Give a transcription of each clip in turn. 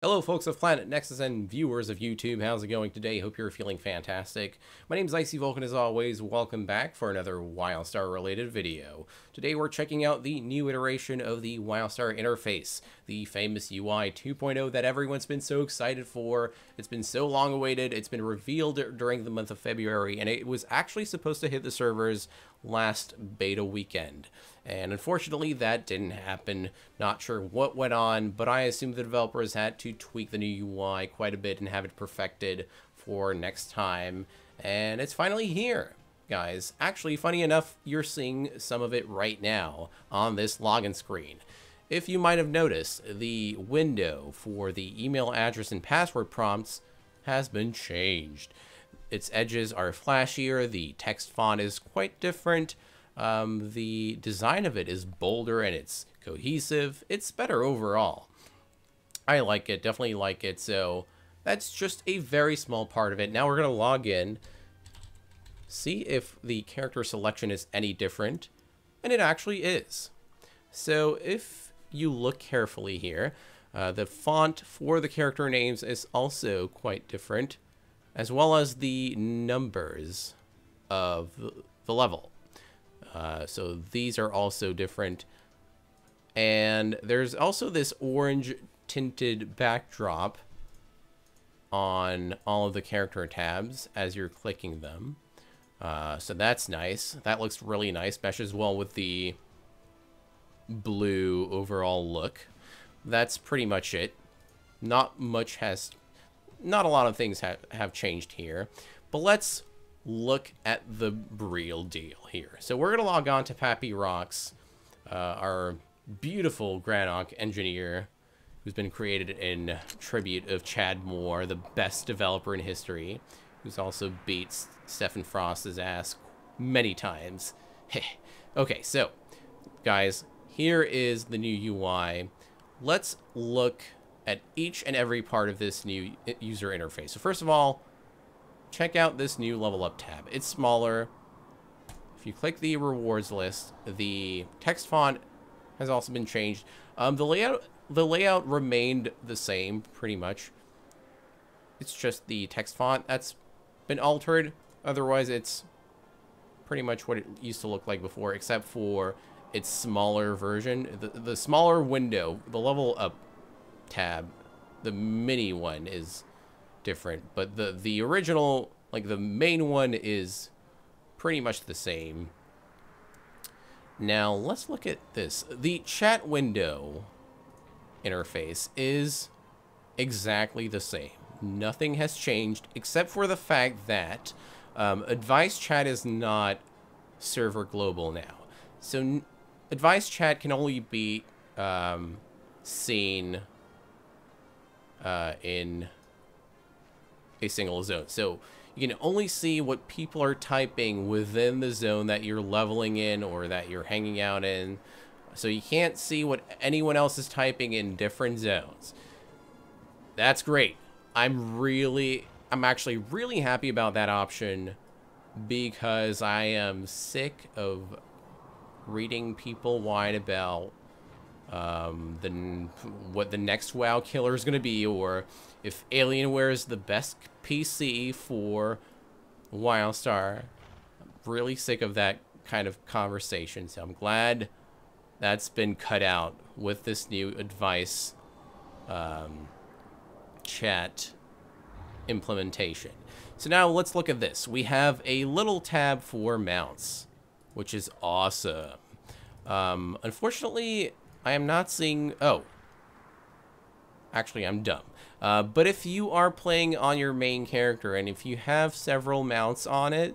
Hello folks of Planet Nexus and viewers of YouTube, how's it going today? Hope you're feeling fantastic. My name is Icy Vulcan as always, welcome back for another WildStar related video. Today we're checking out the new iteration of the WildStar interface, the famous UI 2.0 that everyone's been so excited for. It's been so long awaited, it's been revealed during the month of February, and it was actually supposed to hit the servers last beta weekend. And unfortunately that didn't happen. Not sure what went on, but I assume the developers had to tweak the new UI quite a bit and have it perfected for next time. And it's finally here, guys. Actually, funny enough, you're seeing some of it right now on this login screen. If you might have noticed, the window for the email address and password prompts has been changed. Its edges are flashier, the text font is quite different. The design of it is bolder and it's cohesive. It's better overall. I like it, definitely like it. So that's just a very small part of it. Now we're going to log in, see if the character selection is any different, and it actually is. So if you look carefully here, the font for the character names is also quite different, as well as the numbers of the level. So these are also different. And there's also this orange tinted backdrop on all of the character tabs as you're clicking them. So that's nice. That looks really nice. Meshes well with the blue overall look. That's pretty much it. Not a lot of things have changed here. But let's look at the real deal here. So we're going to log on to Pappy Rocks, our beautiful Granok engineer, who's been created in tribute of Chad Moore, the best developer in history, who's also beat Stephen Frost's ass many times. Okay, so, guys, here is the new UI. Let's look at each and every part of this new user interface. So first of all, check out this new level up tab. It's smaller. If you click the rewards list, the text font has also been changed. The layout remained the same pretty much. It's just the text font that's been altered. Otherwise, it's pretty much what it used to look like before, except for its smaller version. The smaller window, the level up tab, the mini one is different, but the original, like the main one, is pretty much the same. Now let's look at this. The chat window interface is exactly the same. Nothing has changed except for the fact that advice chat is not server global now. So advice chat can only be seen in a single zone. So you can only see what people are typing within the zone that you're leveling in or that you're hanging out in. So you can't see what anyone else is typing in different zones. That's great. I'm actually really happy about that option, because I am sick of reading people whine about what the next WoW killer is going to be, or if Alienware is the best PC for WildStar. I'm really sick of that kind of conversation, so I'm glad that's been cut out with this new advice chat implementation. So now let's look at this. We have a little tab for mounts, which is awesome. Unfortunately, I am not seeing... Oh. Actually, I'm dumb. But if you are playing on your main character, and if you have several mounts on it,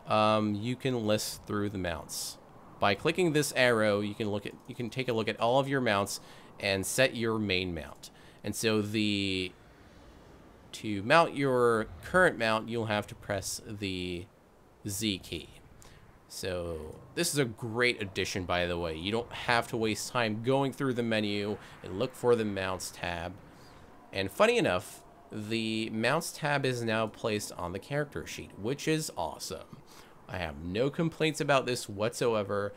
you can list through the mounts. By clicking this arrow, you can take a look at all of your mounts and set your main mount. And so to mount your current mount, you'll have to press the Z key. So this is a great addition, by the way. You don't have to waste time going through the menu and look for the mounts tab. And funny enough, the mounts tab is now placed on the character sheet, which is awesome. I have no complaints about this whatsoever,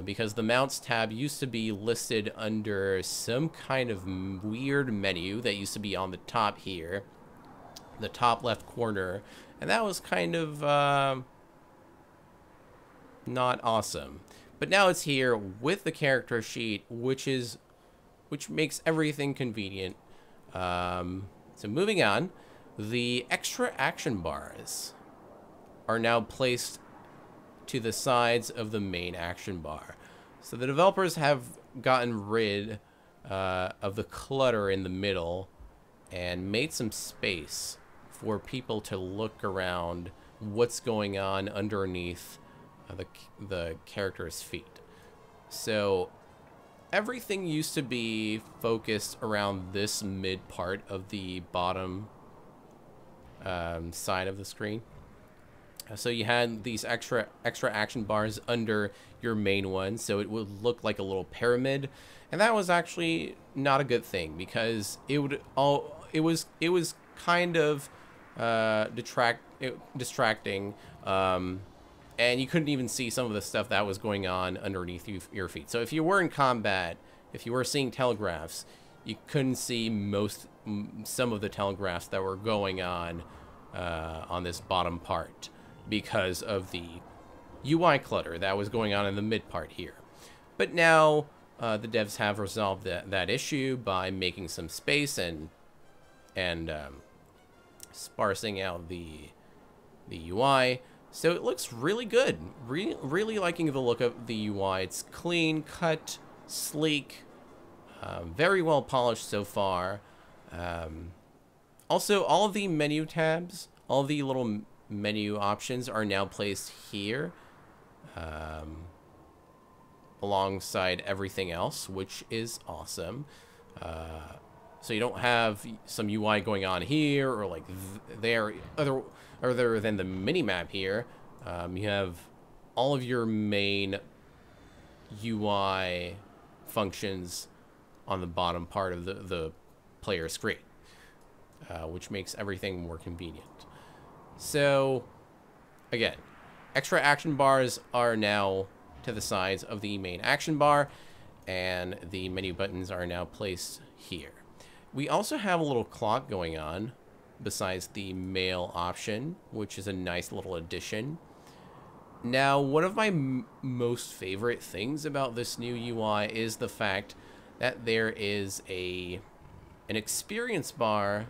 because the mounts tab used to be listed under some kind of weird menu that used to be on the top here, the top left corner, and that was kind of not awesome. But now it's here with the character sheet, which makes everything convenient. So moving on, the extra action bars are now placed to the sides of the main action bar. So the developers have gotten rid of the clutter in the middle and made some space for people to look around what's going on underneath the character's feet. So everything used to be focused around this mid part of the bottom side of the screen. So you had these extra action bars under your main one, so it would look like a little pyramid, and that was actually not a good thing, because it was kind of distracting, and you couldn't even see some of the stuff that was going on underneath your feet. So if you were in combat, if you were seeing telegraphs, you couldn't see some of the telegraphs that were going on this bottom part, because of the UI clutter that was going on in the mid part here. But now the devs have resolved that issue by making some space and sparsing out the UI. So it looks really good. Really liking the look of the UI. It's clean cut, sleek, very well polished so far. Also, all of the menu tabs, all the little menu options are now placed here, alongside everything else, which is awesome. So you don't have some UI going on here or like there, other than the mini map here. You have all of your main UI functions on the bottom part of the player screen, which makes everything more convenient. So, again, extra action bars are now to the sides of the main action bar, and the menu buttons are now placed here. We also have a little clock going on besides the mail option, which is a nice little addition. Now, one of my most favorite things about this new UI is the fact that there is an experience bar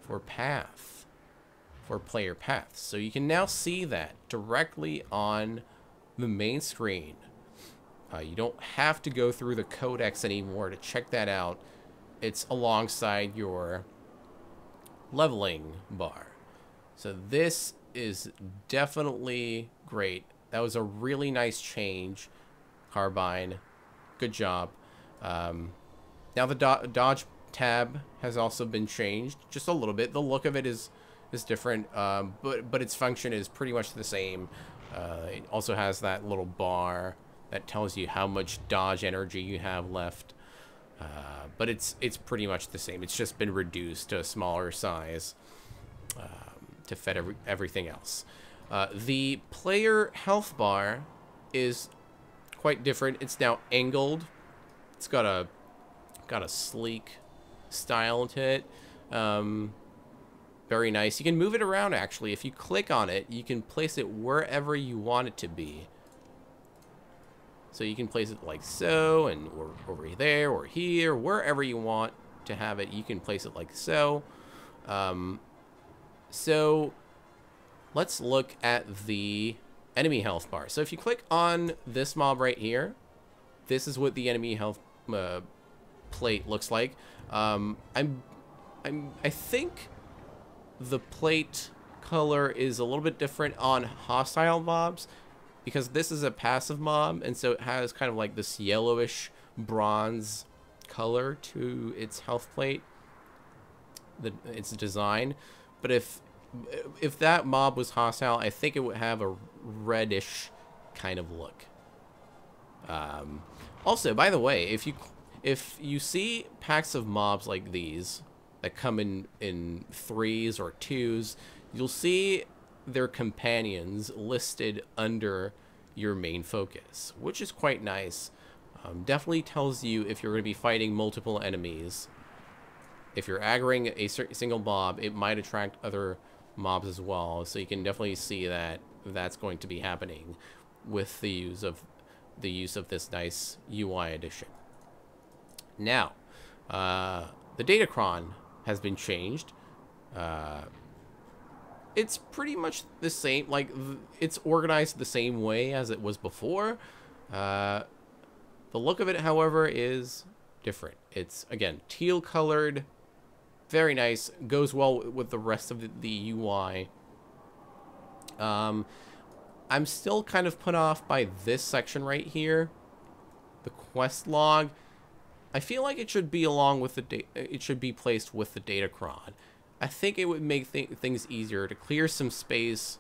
for path, for player paths. So you can now see that directly on the main screen. You don't have to go through the codex anymore to check that out. It's alongside your leveling bar. So this is definitely great. That was a really nice change, Carbine. Good job. Now the dodge tab has also been changed just a little bit. The look of it is different, but its function is pretty much the same. It also has that little bar that tells you how much dodge energy you have left. But it's pretty much the same. It's just been reduced to a smaller size to fit everything else. The player health bar is quite different. It's now angled. It's got a sleek style to it. Very nice. You can move it around, actually. If you click on it, you can place it wherever you want it to be. So you can place it like so, and or over there, or here, wherever you want to have it, you can place it like so. So let's look at the enemy health bar. So if you click on this mob right here, this is what the enemy health plate looks like. I think the plate color is a little bit different on hostile mobs, because this is a passive mob, and so it has kind of like this yellowish bronze color to its health plate, its design. But if that mob was hostile, I think it would have a reddish kind of look. Also, by the way, if you see packs of mobs like these that come in threes or twos, you'll see their companions listed under your main focus, which is quite nice. Definitely tells you if you're going to be fighting multiple enemies. If you're aggroing a single mob, it might attract other mobs as well. So you can definitely see that that's going to be happening with the use of this nice UI addition. Now, the Datacron has been changed. It's pretty much the same, like, it's organized the same way as it was before. The look of it, however, is different. It's, again, teal colored, very nice, goes well with the rest of the UI. I'm still kind of put off by this section right here, the quest log. I feel like it should be along with it should be placed with the Datacron. I think it would make things easier to clear some space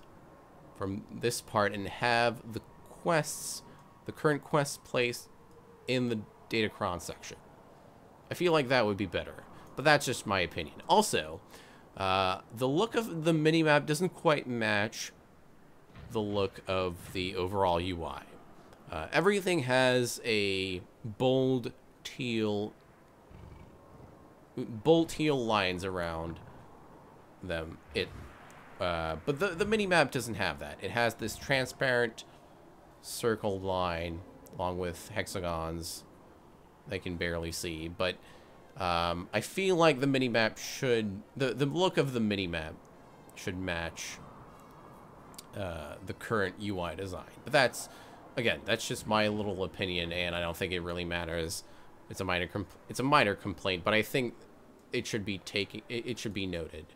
from this part and have the quests, the current quests, placed in the Datacron section. I feel like that would be better, but that's just my opinion. Also, the look of the minimap doesn't quite match the look of the overall UI. Everything has a bold teal lines around them. But the minimap doesn't have that. It has this transparent circled line along with hexagons they can barely see. But I feel like the minimap should, the look of the minimap should match the current UI design. But that's, again, that's just my little opinion, and I don't think it really matters. It's a minor complaint, but I think it should be it should be noted.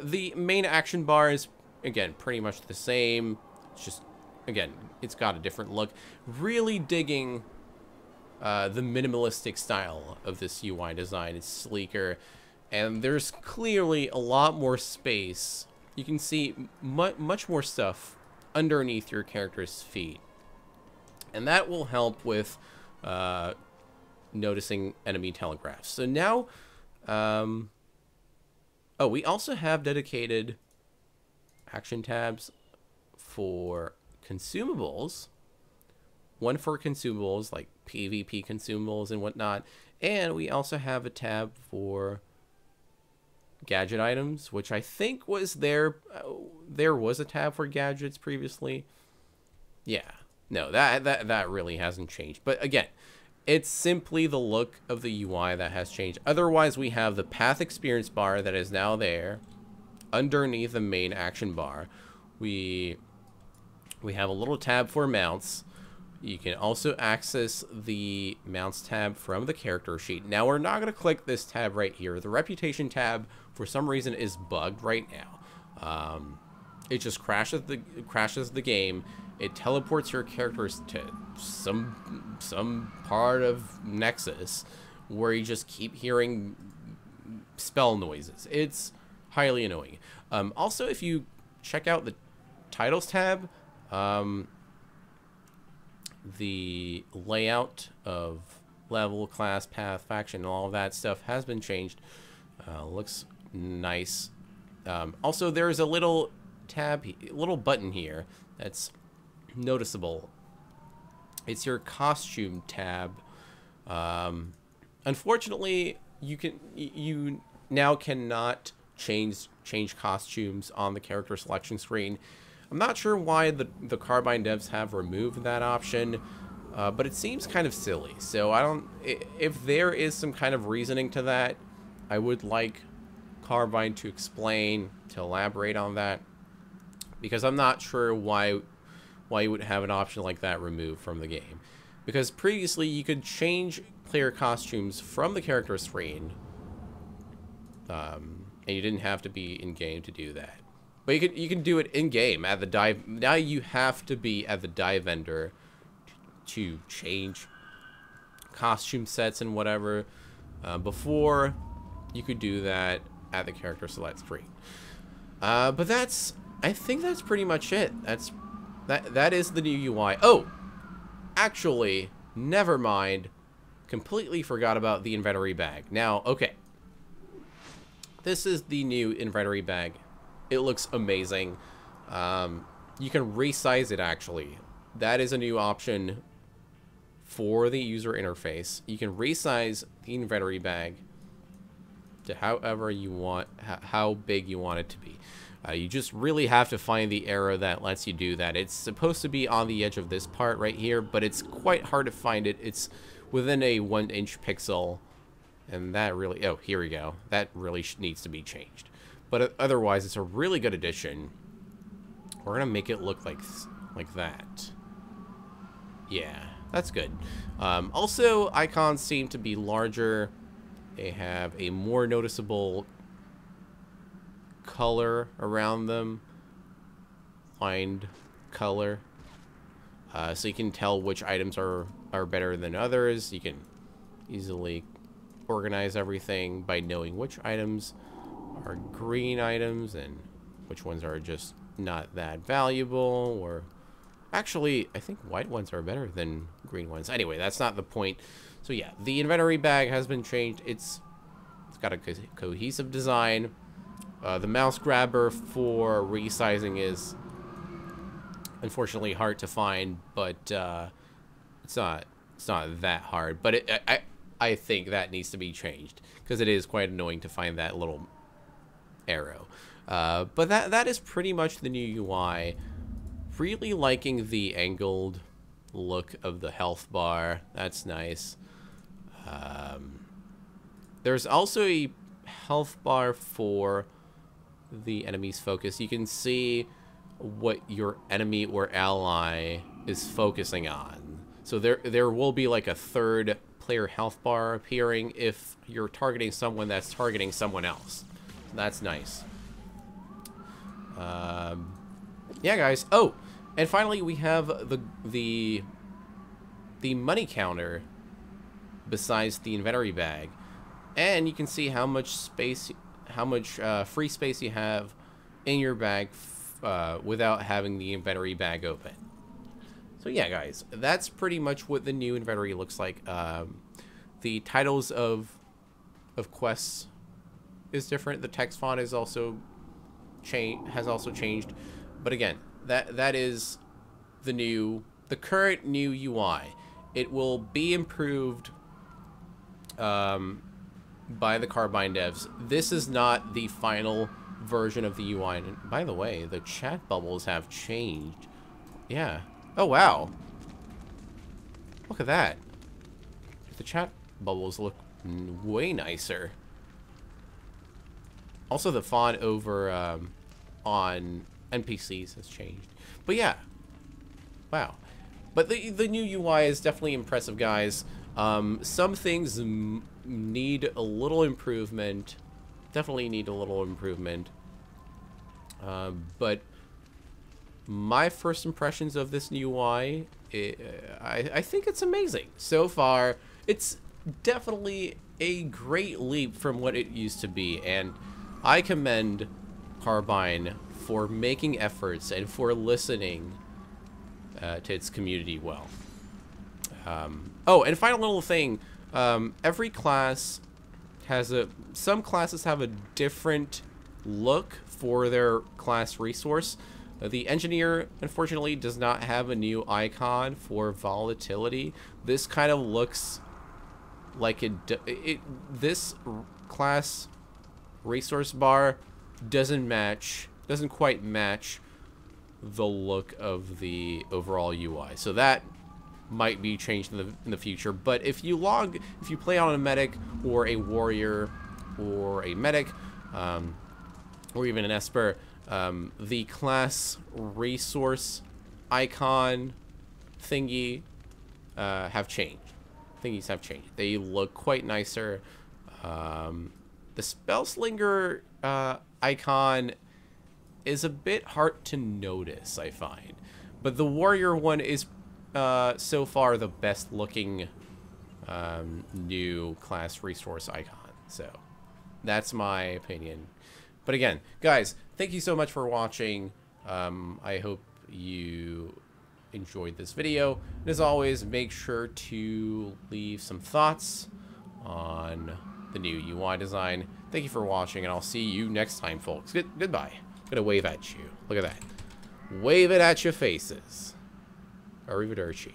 The main action bar is, again, pretty much the same. It's just, again, it's got a different look. Really digging the minimalistic style of this UI design. It's sleeker, and there's clearly a lot more space. You can see much more stuff underneath your character's feet, and that will help with noticing enemy telegraphs. So now, oh, we also have dedicated action tabs for consumables. One for consumables, like PvP consumables and whatnot. And we also have a tab for gadget items, which I think was there. There was a tab for gadgets previously. Yeah, no, that really hasn't changed. But again, it's simply the look of the UI that has changed. Otherwise, we have the path experience bar that is now there underneath the main action bar. We have a little tab for mounts. You can also access the mounts tab from the character sheet. Now, we're not going to click this tab right here. The reputation tab, for some reason, is bugged right now. It just crashes the game. It teleports your characters to some part of Nexus where you just keep hearing spell noises. It's highly annoying. Also, if you check out the titles tab, the layout of level, class, path, faction, and all of that stuff has been changed. Looks nice. Also, there's a little tab, little button here that's noticeable. It's your costume tab. Unfortunately, you now cannot change costumes on the character selection screen. I'm not sure why the Carbine devs have removed that option, but it seems kind of silly. So I don't. If there is some kind of reasoning to that, I would like Carbine to explain, to elaborate on that, because I'm not sure why you would have an option like that removed from the game. Because previously you could change player costumes from the character screen, and you didn't have to be in game to do that. But you can do it in game at the dive. Now you have to be at the dive vendor to change costume sets and whatever. Before, you could do that at the character select screen. But I think that's pretty much it. That is the new UI. Oh, actually, never mind. Completely forgot about the inventory bag. Now, okay. This is the new inventory bag. It looks amazing. You can resize it, actually. That is a new option for the user interface. You can resize the inventory bag to however you want, how big you want it to be. You just really have to find the arrow that lets you do that. It's supposed to be on the edge of this part right here, but it's quite hard to find it. It's within a 1-inch pixel, and that really, oh, here we go. That really needs to be changed. But otherwise, it's a really good addition. We're gonna make it look like that. Yeah, that's good. Also, icons seem to be larger. They have a more noticeable color around them, lined color, so you can tell which items are better than others. You can easily organize everything by knowing which items are green items and which ones are just not that valuable, or actually I think white ones are better than green ones. Anyway, that's not the point. So yeah, the inventory bag has been changed. It's got a cohesive design. The mouse grabber for resizing is unfortunately hard to find, but it's not that hard. But I think that needs to be changed because it is quite annoying to find that little arrow. But that is pretty much the new UI. Really liking the angled look of the health bar. That's nice. There's also a health bar for the enemy's focus. You can see what your enemy or ally is focusing on. So there will be like a third player health bar appearing if you're targeting someone that's targeting someone else. That's nice. Yeah, guys. Oh, and finally we have the money counter besides the inventory bag, and you can see how much space, how much free space you have in your bag without having the inventory bag open. So yeah, guys, that's pretty much what the new inventory looks like. The titles of quests is different. The text font is also changed. But again, that is the current new UI. It will be improved by the Carbine devs. This is not the final version of the UI. And by the way, the chat bubbles have changed. Yeah. Oh, wow. Look at that. The chat bubbles look way nicer. Also, the font over on NPCs has changed. But yeah. Wow. But the new UI is definitely impressive, guys. Some things need a little improvement. Definitely need a little improvement. But my first impressions of this new UI, I think it's amazing. So far, it's definitely a great leap from what it used to be. And I commend Carbine for making efforts and for listening to its community well. Oh, and final little thing. Every class has some classes have a different look for their class resource. The engineer, unfortunately, does not have a new icon for volatility. This kind of looks like this class resource bar doesn't quite match the look of the overall UI. So that might be changed in the future. But if you play on a medic or a warrior or a medic, or even an esper, the class resource icon thingy have changed. Thingies have changed. They look quite nicer. The Spellslinger icon is a bit hard to notice, I find. But the warrior one is so far the best looking new class resource icon. So that's my opinion. But again, guys, thank you so much for watching. I hope you enjoyed this video. And as always, make sure to leave some thoughts on the new UI design. Thank you for watching, and I'll see you next time, folks. Goodbye. I'm gonna wave at you. Look at that. Wave it at your faces. Arrivederci.